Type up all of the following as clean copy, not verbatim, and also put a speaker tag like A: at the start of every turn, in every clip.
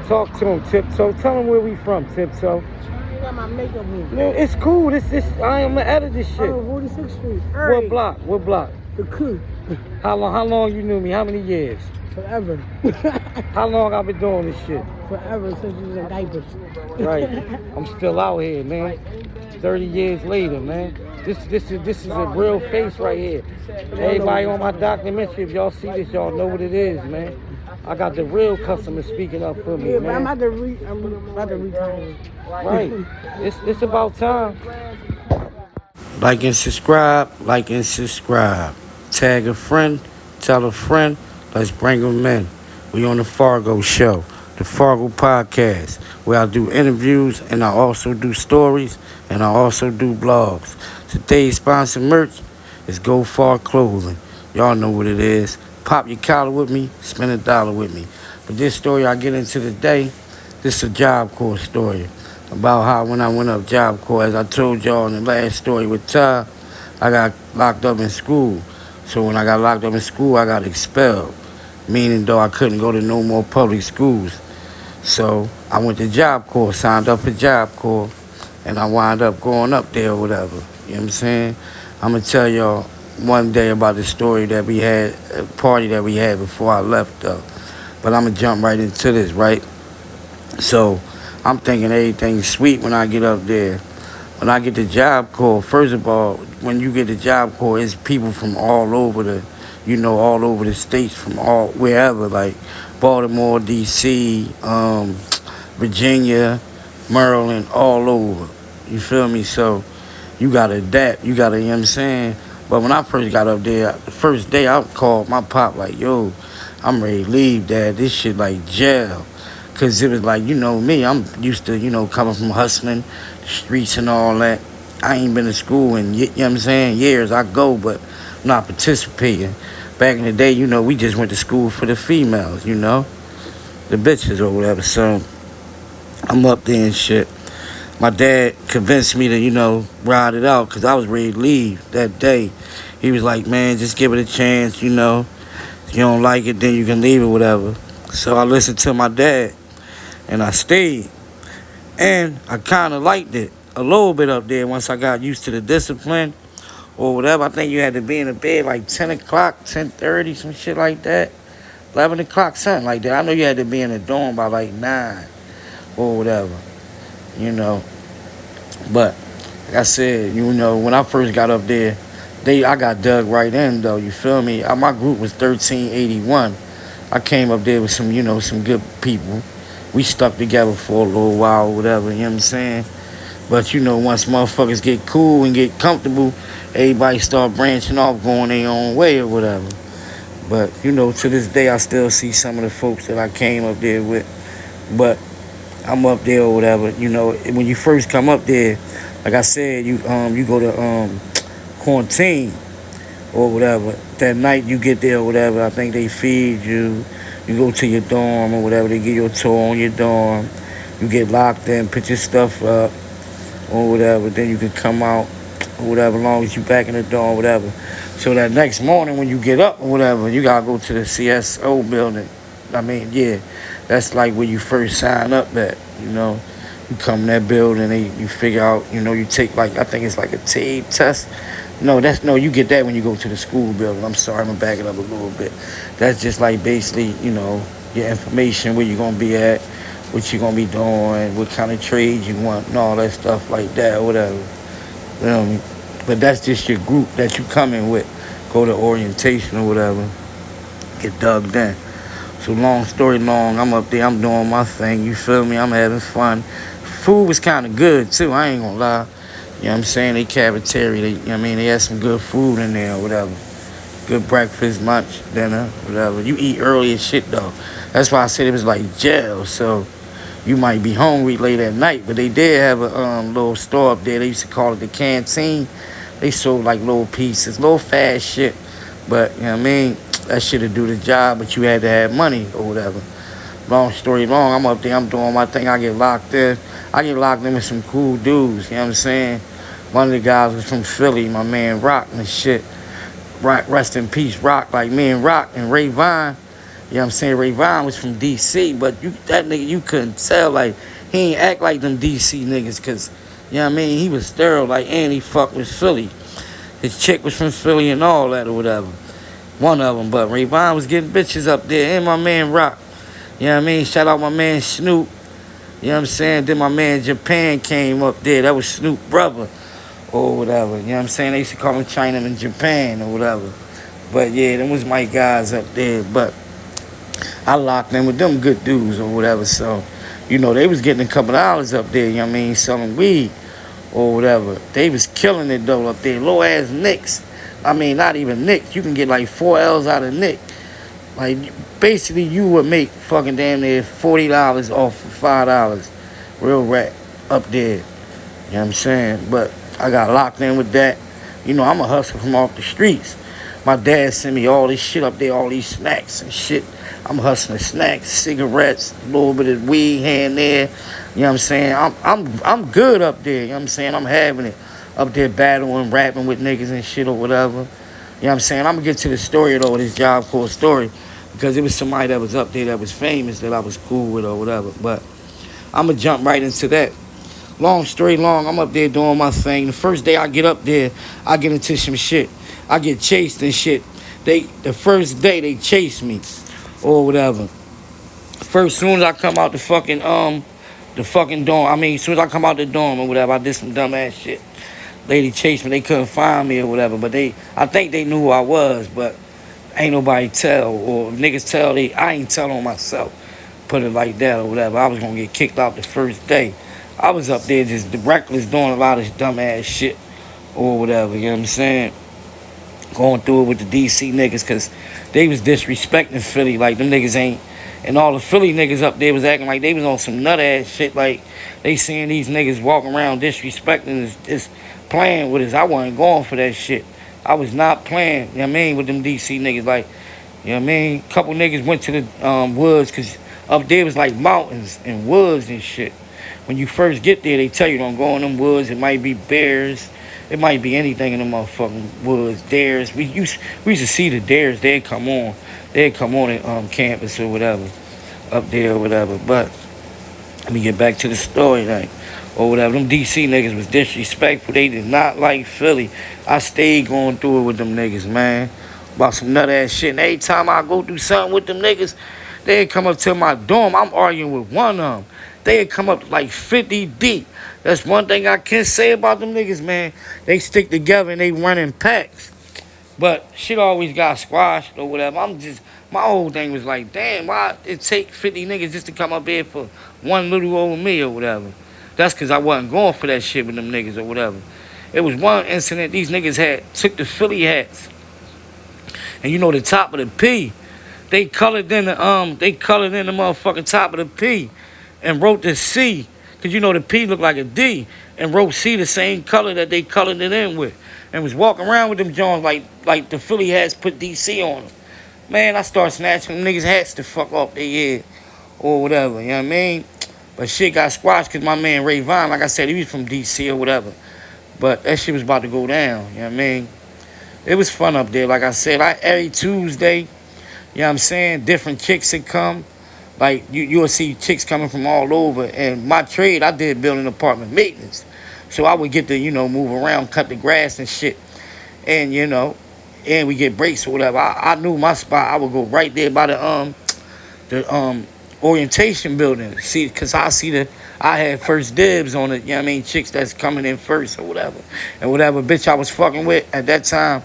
A: Talk to him, Tiptoe. Tell him where we from, Tiptoe.
B: I got my makeup on.
A: No, it's cool. I am gonna edit this shit.
B: Oh, 46th Street.
A: What block? What block?
B: The coup.
A: How long you knew me? How many years?
B: Forever.
A: How long I been doing this shit?
B: Forever, since you was in diapers.
A: Right. I'm still out here, man. 30 years later, man. This is a real face right here. Everybody on my documentary, if y'all see this, y'all know what it is, man. I got the real customer speaking up for me,
B: Yeah,
A: man.
B: I'm about to retire.
A: Right. It's about time. Like and subscribe. Like and subscribe. Tag a friend. Tell a friend. Let's bring them in. We on the Fargo Show, the Fargo Podcast, where I do interviews and I also do stories and I also do blogs. Today's sponsored merch is Go Far Clothing. Y'all know what it is. Pop your collar with me, spend $1 with me. But this story I get into today, this is a Job Corps story about how when I went up Job Corps, as I told y'all in the last story with Ty, I got locked up in school. So when I got locked up in school, I got expelled, meaning though I couldn't go to no more public schools. So I went to Job Corps, signed up for Job Corps, and I wound up going up there or whatever. You know what I'm saying? I'm going to tell y'all one day about the story that we had, a party that we had before I left though. But I'm going to jump right into this, right? So I'm thinking everything's sweet when I get up there. When I get to Job Corps, first of all, when you get to Job Corps, it's people from all over all over the states, from all, wherever, like Baltimore, D.C., Virginia, Maryland, all over. You feel me? So you got to adapt. You got to, you know what I'm saying? But when I first got up there, the first day I called my pop like, yo, I'm ready to leave, Dad. This shit like jail. Because it was like, you know me, I'm used to, coming from hustling, the streets and all that. I ain't been to school in, you know what I'm saying, years. I go, but I'm not participating. Back in the day, we just went to school for the females, the bitches or whatever. So I'm up there and shit. My dad convinced me to, ride it out because I was ready to leave that day. He was like, man, just give it a chance, If you don't like it, then you can leave it, whatever. So I listened to my dad, and I stayed. And I kind of liked it a little bit up there once I got used to the discipline or whatever. I think you had to be in the bed like 10 o'clock, 10:30, some shit like that. 11 o'clock, something like that. I know you had to be in the dorm by like 9 or whatever. But like I said, when I first got up there, I got dug right in though, you feel me? My group was 1381. I came up there with some good people. We stuck together for a little while or whatever, you know what I'm saying? But once motherfuckers get cool and get comfortable, everybody start branching off, going their own way or whatever. But, to this day, I still see some of the folks that I came up there with. But I'm up there or whatever. When you first come up there, like I said, you go to quarantine or whatever. That night you get there or whatever, I think they feed you. You go to your dorm or whatever, they give you a tour on your dorm. You get locked in, put your stuff up or whatever. Then you can come out or whatever, as long as you back in the dorm or whatever. So that next morning when you get up or whatever, you gotta go to the CSO building. That's like where you first sign up at, You come in that building, you figure out, you take I think it's like a TABE test. No, you get that when you go to the school building. I'm sorry, I'm gonna back it up a little bit. That's just like basically, your information, where you're gonna be at, what you're gonna be doing, what kind of trades you want, and all that stuff like that, or whatever. But that's just your group that you come in with. Go to orientation or whatever. Get dug in. So long story long, I'm up there, I'm doing my thing, you feel me? I'm having fun. Food was kind of good too, I ain't gonna lie. You know what I'm saying? They cafeteria, they had some good food in there or whatever. Good breakfast, lunch, dinner, whatever. You eat early as shit though. That's why I said it was like jail. So you might be hungry late at night, but they did have a little store up there. They used to call it the canteen. They sold like little pieces, little fast shit. But, that shit'll do the job, but you had to have money or whatever. Long story long, I'm up there, I'm doing my thing, I get locked in. I get locked in with some cool dudes, you know what I'm saying? One of the guys was from Philly, my man Rock and shit. Rock, rest in peace, Rock. Like me and Rock and Ray Vine, You know what I'm saying? Ray Vaughn was from DC, but that nigga, you couldn't tell, like, he ain't act like them DC niggas, cause, you know what I mean? He was thorough, like, and he fucked with Philly. His chick was from Philly and all that or whatever. One of them, but Ray Vaughn was getting bitches up there, and my man Rock. You know what I mean? Shout out my man Snoop. You know what I'm saying? Then my man Japan came up there. That was Snoop brother or whatever. You know what I'm saying? They used to call him Chinaman Japan or whatever. But yeah, them was my guys up there. But I locked in with them good dudes or whatever. So, you know, they was getting a couple dollars up there, you know what I mean, selling weed or whatever. They was killing it though up there. Low ass nicks. I mean, not even nicks. You can get like 4 L's out of nick. Like, basically, you would make fucking damn near $40 off for $5. Real rap up there. You know what I'm saying? But I got locked in with that. You know, I'm a hustler from off the streets. My dad sent me all this shit up there, all these snacks and shit. I'm hustling snacks, cigarettes, a little bit of weed here and there. You know what I'm saying? I'm good up there. You know what I'm saying? I'm having it up there battling, rapping with niggas and shit or whatever. You know what I'm saying? I'm gonna get to the story though, this Job Corps story, because it was somebody that was up there that was famous that I was cool with or whatever. But I'm gonna jump right into that. Long story long, I'm up there doing my thing. The first day I get up there, I get into some shit. I get chased and shit. The first day they chase me or whatever. First, soon as I come out the fucking dorm. I mean, soon as I come out the dorm or whatever, I did some dumb ass shit. Lady chased me. They couldn't find me or whatever. But I think they knew who I was. But ain't nobody tell, or niggas tell, I ain't tell on myself. Put it like that or whatever. I was gonna get kicked out the first day. I was up there just reckless doing a lot of dumb ass shit or whatever. You know what I'm saying? Going through it with the DC niggas because they was disrespecting Philly. Like, them niggas ain't. And all the Philly niggas up there was acting like they was on some nut ass shit. Like, they seeing these niggas walking around disrespecting us, just playing with us. I wasn't going for that shit. I was not playing, you know what I mean, with them DC niggas. Like, you know what I mean? Couple niggas went to the woods because up there was like mountains and woods and shit. When you first get there, they tell you don't go in them woods. It might be bears. It might be anything in the motherfucking woods. Dares. We used to see the dares. They'd come on. They'd come on at campus or whatever. Up there or whatever. But let me get back to the story, like, or whatever. Them DC niggas was disrespectful. They did not like Philly. I stayed going through it with them niggas, man. About some nut ass shit. And every time I go through something with them niggas, they'd come up to my dorm. I'm arguing with one of them. They'd come up like 50 deep. That's one thing I can say about them niggas, man. They stick together and they run in packs. But shit always got squashed or whatever. My whole thing was like, damn, why it take 50 niggas just to come up here for one little old me or whatever? That's because I wasn't going for that shit with them niggas or whatever. It was one incident these niggas took the Philly hats. And you know the top of the P, they colored in the motherfucking top of the P and wrote the C. Cause you know the P looked like a D and wrote C the same color that they colored it in with. And was walking around with them Jones like the Philly hats put DC on them. Man, I started snatching them niggas hats to fuck off their head or whatever, you know what I mean? But shit got squashed because my man Ray Vaughn, like I said, he was from DC or whatever. But that shit was about to go down, you know what I mean? It was fun up there, like I said. Every Tuesday, you know what I'm saying, different chicks would come. Like, you'll see chicks coming from all over. And my trade, I did building apartment maintenance. So I would get to, move around, cut the grass and shit. And, and we get breaks or whatever. I knew my spot. I would go right there by the orientation building. See, because I had first dibs on it, you know what I mean? Chicks that's coming in first or whatever. And whatever bitch I was fucking with at that time,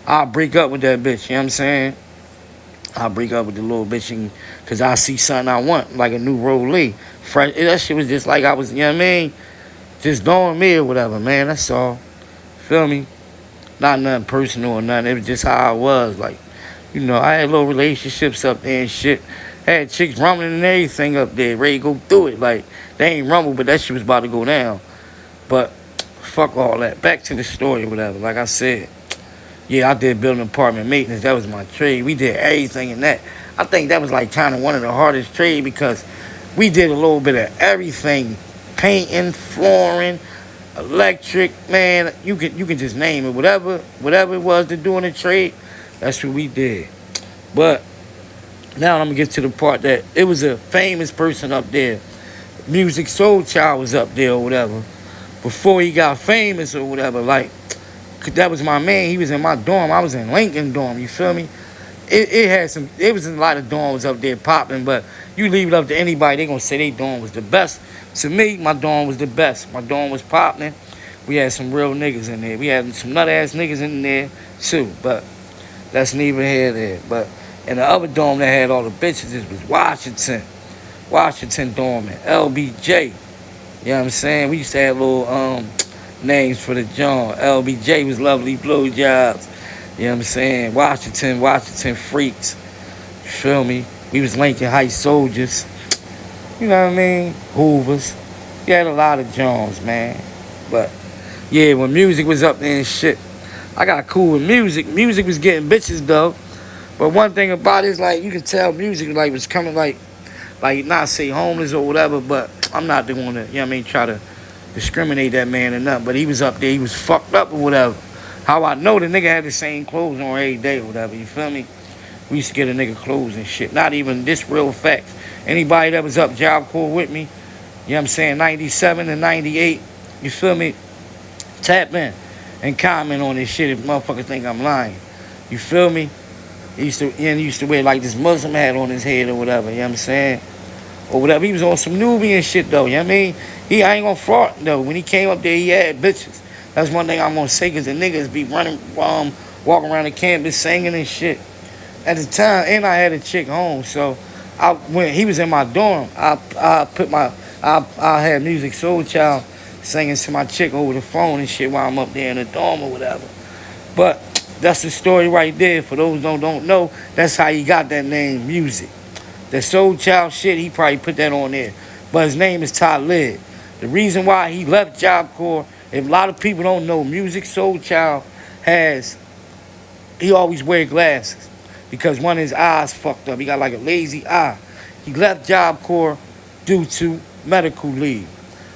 A: I'll break up with that bitch, you know what I'm saying? I'll break up with the little bitch because I see something I want, like a new Rollie. Fresh, that shit was just like I was, you know what I mean? Just doing me or whatever, man, that's all. Feel me? Not nothing personal or nothing. It was just how I was. Like, I had little relationships up there and shit. Had chicks rumbling and everything up there, ready to go through it. Like, they ain't rumble, but that shit was about to go down. But fuck all that. Back to the story or whatever. Like I said, yeah, I did building apartment maintenance. That was my trade. We did everything in that. I think that was like kind of one of the hardest trades because we did a little bit of everything. Painting, flooring, electric, man. You can just name it. Whatever it was to do in the trade, that's what we did. But Now I'm gonna get to the part that it was a famous person up there. Musiq Soulchild was up there or whatever. Before he got famous or whatever, like that was my man. He was in my dorm. I was in Lincoln dorm. You feel me? It had some. It was a lot of dorms up there popping, but you leave it up to anybody, they gonna say they dorm was the best. To me, my dorm was the best. My dorm was popping. We had some real niggas in there. We had some nut ass niggas in there too, but that's neither here nor there. But in the other dorm that had all the bitches, it was Washington dorm and LBJ. You know what I'm saying? We used to have little names for the John. LBJ was lovely blowjobs. You know what I'm saying? Washington freaks. You feel me? We was Lincoln Heights soldiers. You know what I mean? Hoovers. We had a lot of Johns, man. But yeah, when music was up there and shit, I got cool with music. Music was getting bitches though. But one thing about it is like you could tell music like was coming like not say homeless or whatever, but I'm not the one to, you know what I mean, try to discriminate that man or nothing. But he was up there, he was fucked up or whatever. How I know the nigga had the same clothes on every day or whatever, you feel me? We used to get a nigga clothes and shit. Not even this real facts. Anybody that was up Job Corps with me, you know what I'm saying, 97 and 98, you feel me? Tap in and comment on this shit if motherfuckers think I'm lying. You feel me? He used to wear like this Muslim hat on his head or whatever, you know what I'm saying? Or whatever. He was on some Nubian shit though, you know what I mean? I ain't gonna fraud though. When he came up there, he had bitches. That's one thing I'm gonna say, cause the niggas be running, walking around the campus singing and shit. At the time, and I had a chick home, so when he was in my dorm, I had Musiq Soulchild singing to my chick over the phone and shit while I'm up there in the dorm or whatever. But that's the story right there. For those who don't know, that's how he got that name, Music. The Soul Child shit, he probably put that on there. But his name is Talib. The reason why he left Job Corps, if a lot of people don't know, Musiq Soulchild he always wear glasses because one of his eyes fucked up. He got like a lazy eye. He left Job Corps due to medical leave.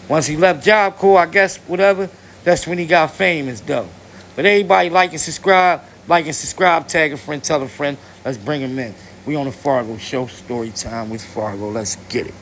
A: Once he left Job Corps, I guess, whatever, that's when he got famous though. But everybody like and subscribe, tag a friend, tell a friend. Let's bring him in. We on the Fargo show, story time with Fargo. Let's get it.